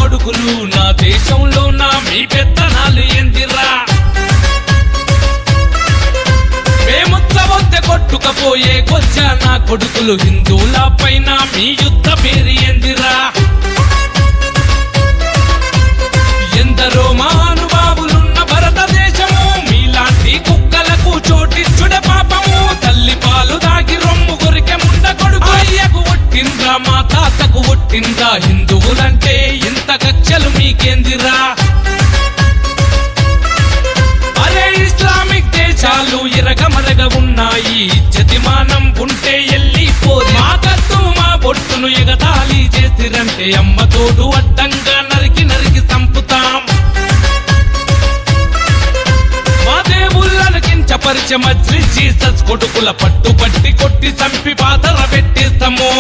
కొడుకులు నా దేశంలో నా మీ పెత్తనాలు ఎందిరా మేముచ్చబొత్తె కొట్టుకపోయే కొచ్చా నా కొడుకులు హిందువుల పైన మీ యుద్ధ పేరు ఎందిరా ఎందరో మహానుభావులున్న భారతదేశము మీలాంటి కుక్కలకు చోటిచ్చుడే పాపము తల్లి పాలు దాగి రొమ్ము కొరికే ముండ కొడుకు అయ్యకు ఒట్టిందా మా తాతకు ఒట్టిందా హిందువులంటే ఇంత కక్షలు మీకేందిరా అరే ఇస్లామిక్ దేశాలు ఇరగమరగ ఉన్నాయి జతిమానం ఉంటే ఎల్లిపోరి మా కత్తు మా బొట్టును ఎగతాళి చేసిరంటే అమ్మ తోడు అడ్డంగా నరికి నరికి చంపుతాం మా దేవుళ్ళను కించపరిచే మజ్లిస్ జీసస్ కొడుకుల పట్టుబట్టి కొట్టి చంపి బాధర పెట్టిస్తాము